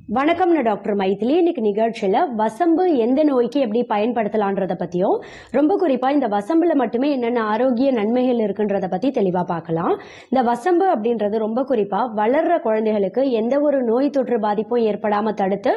வணக்கம், நான் டாக்டர் மைதிலி. இன்னைக்கு நிகழ்ச்சியில வசம்பு எந்த நோய்க்கு எப்படி பயன்படுத்தலான்றத பத்தியும், ரொம்ப குறிப்பா இந்த வசம்புல மட்டுமே என்னென்ன ஆரோக்கிய நன்மைகள் இருக்குன்றத பத்தி தெளிவா பார்க்கலாம். இந்த வசம்பு அப்படின்றது ரொம்ப குறிப்பா வளர்ற குழந்தைகளுக்கு எந்த ஒரு நோய் தொற்று பாதிப்பும் ஏற்படாம தடுத்து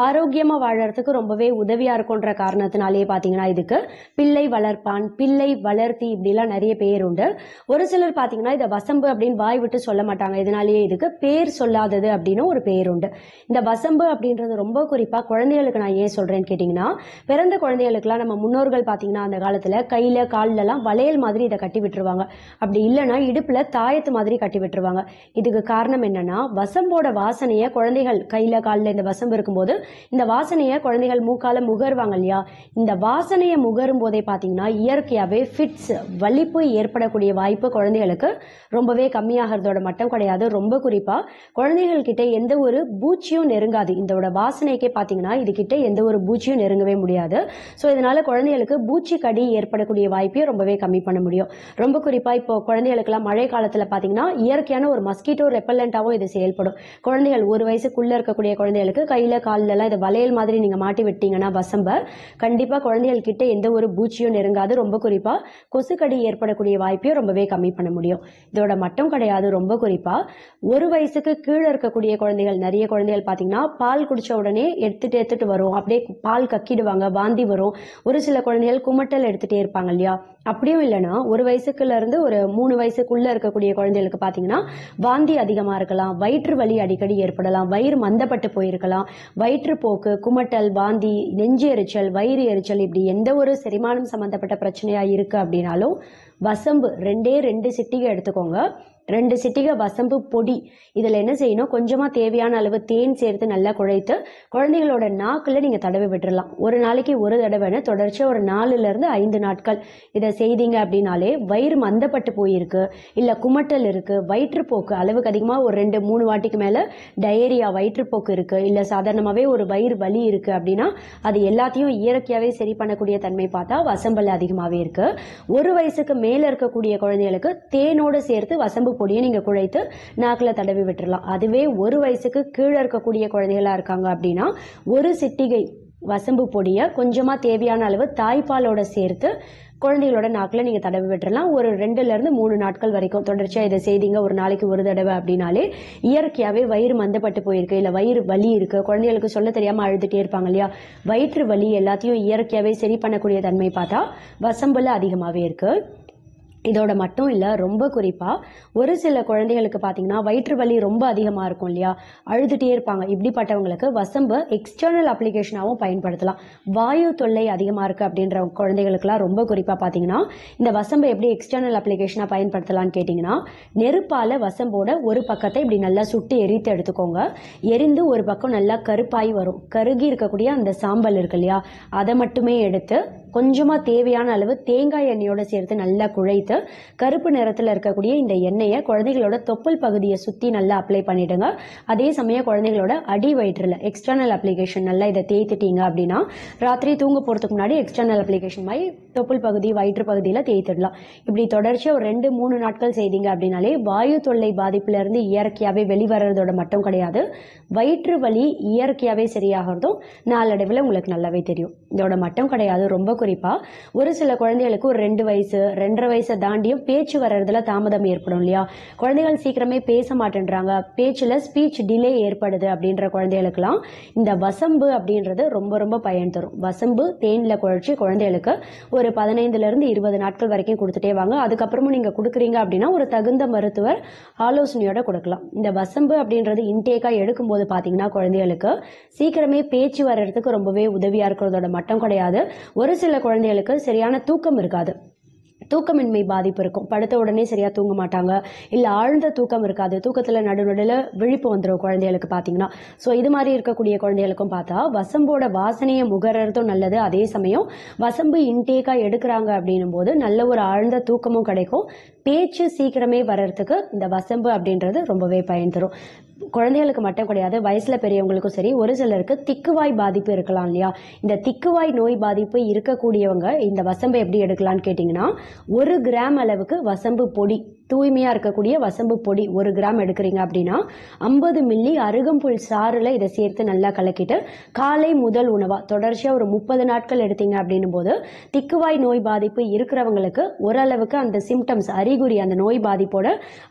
ஆரோக்கியமா வாழறதுக்கு ரொம்பவே உதவியா இருக்குன்ற காரணத்தினாலேயே பாத்தீங்கன்னா இதுக்கு பிள்ளை வளர்ப்பான், பிள்ளை வளர்த்தி இப்படிலாம் நிறைய பேர் உண்டு. ஒரு சிலர் பாத்தீங்கன்னா இதை வசம்பு அப்படின்னு வாய் விட்டு சொல்ல மாட்டாங்க. இதனாலேயே இதுக்கு பேர் சொல்லாதது அப்படின்னு ஒரு பேர் உண்டு. இந்த வசம்பு அப்படின்றது ரொம்ப குறிப்பா குழந்தைகளுக்கு நான் ஏன் சொல்றேன்னு கேட்டீங்கன்னா, பிறந்த குழந்தைகளுக்குலாம் நம்ம முன்னோர்கள் பாத்தீங்கன்னா அந்த காலத்துல கையில கால்ல எல்லாம் வளையல் மாதிரி இதை கட்டி விட்டுருவாங்க. அப்படி இல்லைன்னா இடுப்புல தாயத்து மாதிரி கட்டி விட்டுருவாங்க. இதுக்கு காரணம் என்னன்னா, வசம்போட வாசனைய குழந்தைகள் கையில கால்ல இந்த வசம்பு இருக்கும்போது இந்த வாசனைய குழந்தைகள் மூக்கால முகர்வாங்க இல்லையா, இந்த வாசனையை முகரும் போதே பாத்தீங்கன்னா இயற்கையாவே ஃபிட்ஸ் வலிப்பு ஏற்படக்கூடிய வாய்ப்பு குழந்தைகளுக்கு ரொம்பவே கம்மியாகிறதோட மட்டும் கிடையாது. ரொம்ப குறிப்பா குழந்தைகள் கிட்ட எந்த ஒரு பூச்சியும் நெருங்காது. இதோட வாசனைக்கே பாத்தீங்கன்னா இது கிட்ட எந்த ஒரு பூச்சியும் நெருங்கவே முடியாது. சோ இதனால குழந்தைகளுக்கு பூச்சி கடி ஏற்படக்கூடிய வாய்ப்பையும் ரொம்பவே கம்மி பண்ண முடியும். ரொம்ப குறிப்பா இப்போ குழந்தைகளுக்கெல்லாம் மழை காலத்துல பாத்தீங்கன்னா இயற்கையான ஒரு மஸ்கிட்டோ ரெப்பல்லண்டாவும் இது செயல்படும். குழந்தைகள் ஒரு வயசுக்குள்ள இருக்கக்கூடிய குழந்தைகளுக்கு கையில கால்ல எல்லாம் இது வளையல் மாதிரி நீங்க மாட்டி விட்டீங்கன்னா வசம்ப கண்டிப்பா குழந்தைகள் கிட்ட எந்த ஒரு பூச்சியும் நெருங்காது. ரொம்ப குறிப்பா கொசுக்கடி ஏற்படக்கூடிய வாய்ப்பையும் ரொம்பவே கம்மி பண்ண முடியும். இதோட மட்டும் கிடையாது, ரொம்ப குறிப்பா ஒரு வயசுக்கு கீழே இருக்கக்கூடிய குழந்தைகள், நிறைய குழந்தைகள் பாத்தீங்கன்னா பால் குடிச்ச உடனே எடுத்துட்டு வரும், அப்படியே பால் கக்கிடுவாங்க, வாந்தி வரும். ஒரு சில குழந்தைகள் குமட்டல் எடுத்துட்டே இருப்பாங்க இல்லையா. அப்படியும் இல்லைன்னா ஒரு வயசுக்குள்ள இருந்து ஒரு 3 வயசுக்குள்ள இருக்கக்கூடிய குழந்தைகளுக்கு பாத்தீங்கன்னா வாந்தி அதிகமா இருக்கலாம், வயிற்று வலி அடிக்கடி ஏற்படலாம், வயிறு மந்தப்பட்டு போயிருக்கலாம், வயிற்றுப்போக்கு, குமட்டல், வாந்தி, நெஞ்சு எரிச்சல், வயிறு எரிச்சல் இப்படி எந்த ஒரு செரிமானம் சம்பந்தப்பட்ட பிரச்சனையா இருக்கு அப்படின்னாலும் வசம்பு 2 சிட்டிகை எடுத்துக்கோங்க. 2 சிட்டிகை வசம்பு பொடி. இதுல என்ன செய்யணும், கொஞ்சமா தேவையான அளவு தேன் சேர்த்து நல்லா குழைத்து குழந்தைகளோட நாக்குல நீங்க தடவி விட்டுறலாம். ஒரு நாளைக்கு ஒரு தடவைன்னு தொடர்ச்சியா ஒரு 4 இருந்து 5 நாட்கள் இதை செய்தீங்க அப்படின்னாலே வயிறு மந்தப்பட்டு போயிருக்கு, இல்ல குமட்டல் இருக்கு, வயிற்றுப்போக்கு அளவுக்கு அதிகமா ஒரு 2-3 வாட்டிக்கு மேல டயரியா வயிற்றுப்போக்கு இருக்கு, இல்ல சாதாரணமாவே ஒரு வயிறு வலி இருக்கு அப்படின்னா அது எல்லாத்தையும் இயற்கையாவே சரி பண்ணக்கூடிய தன்மை பார்த்தா வசம்புல அதிகமாவே இருக்கு. ஒரு வயசுக்கு மேல இருக்கக்கூடிய குழந்தைகளுக்கு தேனோடு சேர்த்து வசம்பு பொடியை நீங்க குழைத்து நாக்குல தடவி விட்டுறலாம். அதுவே ஒரு வயசுக்கு கீழே இருக்கக்கூடிய குழந்தைகளா இருக்காங்க அப்படின்னா ஒரு சிட்டிகை வசம்பு பொடியை கொஞ்சமா தேவையான அளவு தாய்ப்பாலோட சேர்த்து குழந்தைகளோட நாக்குல நீங்க தடவி விட்டுறலாம். ஒரு 2 இருந்து 3 நாட்கள் வரைக்கும் தொடர்ச்சியா இதை செய்தீங்க ஒரு நாளைக்கு ஒரு தடவை அப்படின்னாலே இயற்கையாவே வயிறு மந்தப்பட்டு போயிருக்கு, இல்ல வயிறு வலி இருக்கு, குழந்தைகளுக்கு சொல்ல தெரியாம அழுதுட்டே இருப்பாங்க இல்லையா, வயிற்று வலி எல்லாத்தையும் இயற்கையாவே சரி பண்ணக்கூடிய தன்மை பார்த்தா வசம்புல அதிகமாவே இருக்கு. இதோட மட்டும் இல்ல, ரொம்ப குறிப்பா ஒரு சில குழந்தைகளுக்கு பாத்தீங்கன்னா வயிற்று வலி ரொம்ப அதிகமா இருக்கும் இல்லையா, அழுதுட்டே இருப்பாங்க. இப்படிப்பட்டவங்களுக்கு வசம்பு எக்ஸ்டர்னல் அப்ளிகேஷனாவும் பயன்படுத்தலாம். வாயு தொல்லை அதிகமா இருக்கு அப்படின்ற குழந்தைகளுக்குலாம் ரொம்ப குறிப்பா பாத்தீங்கன்னா இந்த வசம்பை எப்படி எக்ஸ்டர்னல் அப்ளிகேஷனா பயன்படுத்தலாம்னு கேட்டீங்கன்னா, நெருப்பால வசம்போட ஒரு பக்கத்தை இப்படி நல்லா சுட்டு எரித்து எடுத்துக்கோங்க. எரிந்து ஒரு பக்கம் நல்லா கருப்பாய் வரும். கருகி இருக்கக்கூடிய அந்த சாம்பல் இருக்கு இல்லையா, அதை மட்டுமே எடுத்து கொஞ்சமா தேவையான அளவு தேங்காய் எண்ணெயோட சேர்த்து நல்லா குழைத்து கருப்பு நிறத்துல இருக்கக்கூடிய இந்த எண்ணெயை குழந்தைகளோட தொப்புள் பகுதியை சுத்தி நல்லா அப்ளை பண்ணிடுங்க. அதே சமயம் குழந்தைகளோட அடி வயிற்றுல எக்ஸ்டர்னல் அப்ளிகேஷன் நல்லா இதை தேய்த்துட்டீங்க அப்படின்னா ராத்திரி தூங்க போறதுக்கு முன்னாடி எக்ஸ்டர்னல் அப்ளிகேஷன் மாதிரி தொப்புள் பகுதி வயிற்று பகுதியில தேய்த்திடலாம். இப்படி தொடர்ச்சியா ஒரு 2-3 நாட்கள் செய்தீங்க அப்படின்னாலே வாயு தொல்லை பாதிப்புல இருந்து இயற்கையாவே வெளிவரதோட மட்டும் கிடையாது, வயிற்று வலி இயற்கையாவே சரியாகிறதும் நாளடைவில் உங்களுக்கு நல்லாவே தெரியும். இதோட மட்டும் கிடையாது, ரொம்ப குறிப்பா ஒரு சில குழந்தைகளுக்கு ஒரு 2 வயசு 2.5 வயசை தாண்டியும் பேச்சு வர்றதுல தாமதம் ஏற்படும் இல்லையா, குழந்தைகள் சீக்கிரமே பேச மாட்டேன்றாங்க, பேச்சுல ஸ்பீச் டிலே ஏற்படுது அப்படின்ற குழந்தைகளுக்குலாம் இந்த வசம்பு அப்படின்றது ரொம்ப ரொம்ப பயன் தரும். வசம்பு தேன்ல குழைச்சி குழந்தைகளுக்கு ஒரு 15 இருந்து 20 நாட்கள் வரைக்கும் கொடுத்துட்டே வாங்க. அதுக்கப்புறமும் நீங்க கொடுக்குறீங்க அப்படின்னா ஒரு தகுந்த மருத்துவர் ஆலோசனையோட கொடுக்கலாம். இந்த வசம்பு அப்படின்றது இன்டேக்கா எடுக்கும்போது பாத்தீங்கன்னா குழந்தைகளுக்கு சீக்கிரமே பேச்சு வர்றதுக்கு ரொம்பவே உதவியா இருக்கிறதோட மட்டும் கிடையாது, ஒரு சில குழந்தைகளுக்கு சரியான தூக்கம் இருக்காது, தூக்கமின்மை பாதிப்பு இருக்கும், படுத்த உடனே சரியா தூங்க மாட்டாங்க, இல்ல ஆழ்ந்த தூக்கம் இருக்காது, தூக்கத்துல நடுநடுல விழிப்பு வந்துடும் குழந்தைகளுக்கு பாத்தீங்கன்னா. சோ இது மாதிரி இருக்கக்கூடிய குழந்தைகளுக்கும் பார்த்தா வசம்போட வாசனையை முகர்றதும் நல்லது. அதே சமயம் வசம்பு இன்டேக்கா எடுக்கிறாங்க அப்படின்னும் போது நல்ல ஒரு ஆழ்ந்த தூக்கமும் கிடைக்கும், பேச்சு சீக்கிரமே வர்றதுக்கு இந்த வசம்பு அப்படின்றது ரொம்பவே பயன் தரும். குழந்தைகளுக்கு மட்டும் கிடையாது, வயசுல பெரியவங்களுக்கும் சரி. ஒரு சிலருக்கு திக்குவாய் பாதிப்பு இருக்கலாம் இல்லையா, இந்த திக்குவாய் நோய் பாதிப்பு இருக்கக்கூடியவங்க இந்த வசம்பை எப்படி எடுக்கலாம்னு கேட்டீங்கன்னா 1 கிராம் அளவுக்கு வசம்பு பொடி, தூய்மையா இருக்கக்கூடிய வசம்பு பொடி 1 கிராம் எடுக்கிறீங்க அப்படின்னா 50 மில்லி அருகம்புல் சாறுல இதை சேர்த்து நல்லா கலக்கிட்டு காலை முதல் உணவா தொடர்ச்சியா ஒரு 30 நாட்கள் எடுத்தீங்க அப்படின்னும் போது திக்குவாய் நோய் பாதிப்பு இருக்கிறவங்களுக்கு ஓரளவுக்கு அந்த சிம்டம்ஸ், அறிகுறி, அந்த நோய் பாதிப்போட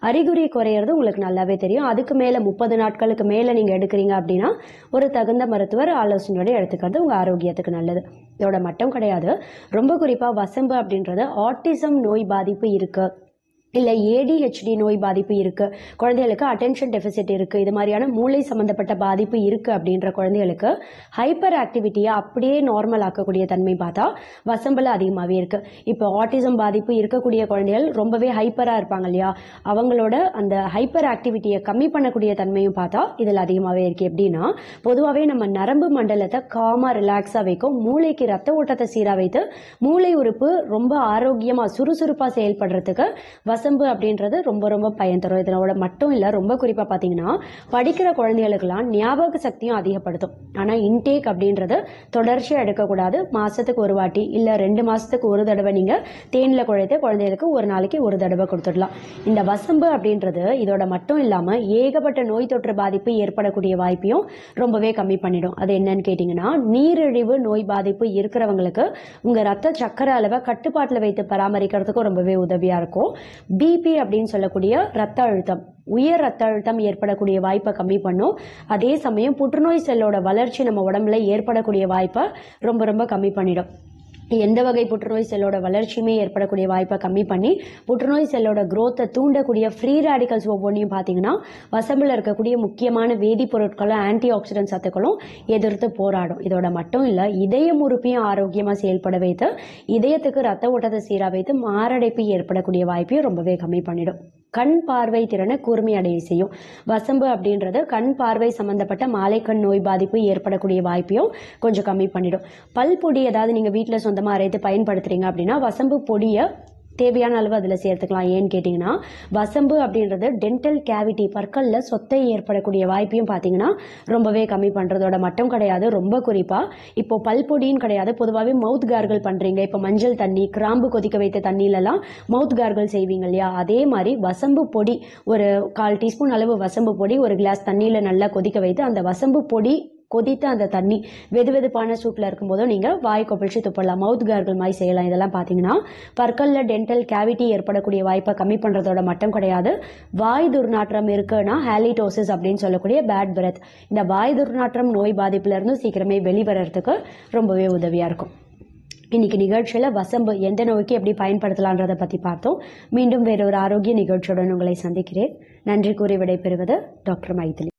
அறிகுறி குறையிறது உங்களுக்கு நல்லாவே தெரியும். அதுக்கு மேல 30 நாட்களுக்கு மேல நீங்க எடுக்கிறீங்க அப்படின்னா ஒரு தகுந்த மருத்துவர் ஆலோசனையோட எடுத்துக்கிறது உங்க ஆரோக்கியத்துக்கு நல்லது. இதோட மட்டும் கிடையாது, ரொம்ப குறிப்பா வசம்பு அப்படின்றது ஆட்டிசம் நோய் பாதிப்பு இருக்கு, இல்லை ADHD நோய் பாதிப்பு இருக்கு, குழந்தைகளுக்கு அட்டென்ஷன் டெபிசிட் இருக்கு, இது மாதிரியான மூளை சம்பந்தப்பட்ட பாதிப்பு இருக்கு அப்படின்ற குழந்தைகளுக்கு ஹைப்பர் ஆக்டிவிட்டியை அப்படியே நார்மல் ஆக்கக்கூடிய தன்மை பார்த்தா வசம்புல அதிகமாகவே இருக்கு. இப்போ ஆட்டிசம் பாதிப்பு இருக்கக்கூடிய குழந்தைகள் ரொம்பவே ஹைப்பரா இருப்பாங்க இல்லையா, அவங்களோட அந்த ஹைப்பர் ஆக்டிவிட்டியை கம்மி பண்ணக்கூடிய தன்மையும் பார்த்தா இதில் அதிகமாகவே இருக்கு. எப்படின்னா பொதுவாகவே நம்ம நரம்பு மண்டலத்தை காமா ரிலாக்ஸா வைக்கும், மூளைக்கு ரத்த ஓட்டத்தை சீரா வைத்து மூளை உறுப்பு ரொம்ப ஆரோக்கியமா சுறுசுறுப்பா செயல்படுறதுக்கு வசம்பு அப்படின்றது ரொம்ப ரொம்ப பயன் தரும். இதனோட மட்டும் இல்ல, ரொம்ப குறிப்பா பாத்தீங்கன்னா படிக்கிற குழந்தைகளுக்கெல்லாம் ஞாபக சக்தியும் அதிகப்படுத்தும். ஆனா இன்டேக் அப்படின்றது தொடர்ச்சியா எடுக்கக்கூடாது. மாசத்துக்கு ஒரு வாட்டி இல்ல 2 மாசத்துக்கு ஒரு தடவை நீங்க தேன்ல குழைத்து குழந்தைகளுக்கு ஒரு நாளைக்கு ஒரு தடவை கொடுத்துடலாம். இந்த வசம்பு அப்படின்றது இதோட மட்டும் இல்லாம ஏகப்பட்ட நோய் தொற்று பாதிப்பு ஏற்படக்கூடிய வாய்ப்பையும் ரொம்பவே கம்மி பண்ணிடும். அது என்னன்னு கேட்டீங்கன்னா, நீரிழிவு நோய் பாதிப்பு இருக்கிறவங்களுக்கு உங்க ரத்த சக்கரை அளவை கட்டுப்பாட்டில் வைத்து பராமரிக்கிறதுக்கும் ரொம்பவே உதவியா இருக்கும். பிபி அப்படின்னு சொல்லக்கூடிய ரத்த அழுத்தம், உயர் ரத்த அழுத்தம் ஏற்படக்கூடிய வாய்ப்பை கம்மி பண்ணும். அதே சமயம் புற்றுநோய் செல்லோட வளர்ச்சி நம்ம உடம்புல ஏற்படக்கூடிய வாய்ப்பை ரொம்ப ரொம்ப கம்மி பண்ணிடும். எந்த வகை புற்றுநோய் செல்லோட வளர்ச்சியுமே ஏற்படக்கூடிய வாய்ப்பை கம்மி பண்ணி புற்றுநோய் செல்லோட growth-ஐ தூண்டக்கூடிய ஃப்ரீ ரேடிக்கல்ஸ் ஒவ்வொன்றையும் பார்த்தீங்கன்னா வசம்புல இருக்கக்கூடிய முக்கியமான வேதிப்பொருட்களும் ஆன்டி ஆக்சிடென்ட் சத்துக்களும் எதிர்த்து போராடும். இதோட மட்டும் இல்லை, இதயம் உறுப்பையும் ஆரோக்கியமாக செயல்பட வைத்து இதயத்துக்கு ரத்த ஓட்டத்தை சீரா வைத்து மாரடைப்பு ஏற்படக்கூடிய வாய்ப்பையும் ரொம்பவே கம்மி பண்ணிடும். கண் பார்வை திறனை கூர்மையடைய செய்யும். வசம்பு அப்படின்றது கண் பார்வை சம்பந்தப்பட்ட மாலைக்கண் நோய் பாதிப்பு ஏற்படக்கூடிய வாய்ப்பையும் கொஞ்சம் கம்மி பண்ணிடும். பல் பொடி ஏதாவது நீங்க வீட்டில் சொந்தமாக அரைத்து பயன்படுத்துறீங்க அப்படின்னா வசம்பு பொடியை தேவையான அளவு அதில் சேர்த்துக்கலாம். ஏன்னு கேட்டிங்கன்னா வசம்பு அப்படின்றது டென்டல் கேவிட்டி, பற்களில் சொத்தை ஏற்படக்கூடிய வாய்ப்பையும் பார்த்தீங்கன்னா ரொம்பவே கம்மி பண்ணுறதோட மட்டும் கிடையாது. ரொம்ப குறிப்பாக இப்போ பல்பொடின்னு கிடையாது, பொதுவாகவே மவுத் கார்கிள் பண்ணுறீங்க. இப்போ மஞ்சள் தண்ணி, கிராம்பு கொதிக்க வைத்த தண்ணியிலலாம் மவுத் கார்கிள் செய்வீங்க இல்லையா, அதே மாதிரி வசம்பு பொடி ஒரு 1/4 டீஸ்பூன் அளவு வசம்பு பொடி ஒரு கிளாஸ் தண்ணியில் நல்லா கொதிக்க வைத்து அந்த வசம்பு பொடி கொதித்து அந்த தண்ணி வெதுவெதுப்பான சூட்டில் இருக்கும்போதும் நீங்கள் வாய் கொப்பளிச்சு துப்படலாம். மவுத் கார்கிள் மாதிரி செய்யலாம். இதெல்லாம் பார்த்தீங்கன்னா பற்களில் டென்டல் கேவிட்டி ஏற்படக்கூடிய வாய்ப்பை கம்மி பண்ணுறதோட மட்டும் கிடையாது, வாய் துர்நாற்றம் இருக்குன்னா ஹாலிடோசிஸ் அப்படின்னு சொல்லக்கூடிய பேட் பிரெத், இந்த வாய் துர்நாற்றம் நோய் பாதிப்புலேருந்து சீக்கிரமே வெளிவரத்துக்கு ரொம்பவே உதவியாக இருக்கும். இன்னைக்கு நிகழ்ச்சியில் வசம்பு எந்த நோய்க்கு எப்படி பயன்படுத்தலான்றதை பற்றி பார்த்தோம். மீண்டும் வேறொரு ஆரோக்கிய நிகழ்ச்சியுடன் உங்களை சந்திக்கிறேன். நன்றி கூறி விடைபெறுவது டாக்டர் மைதிலி.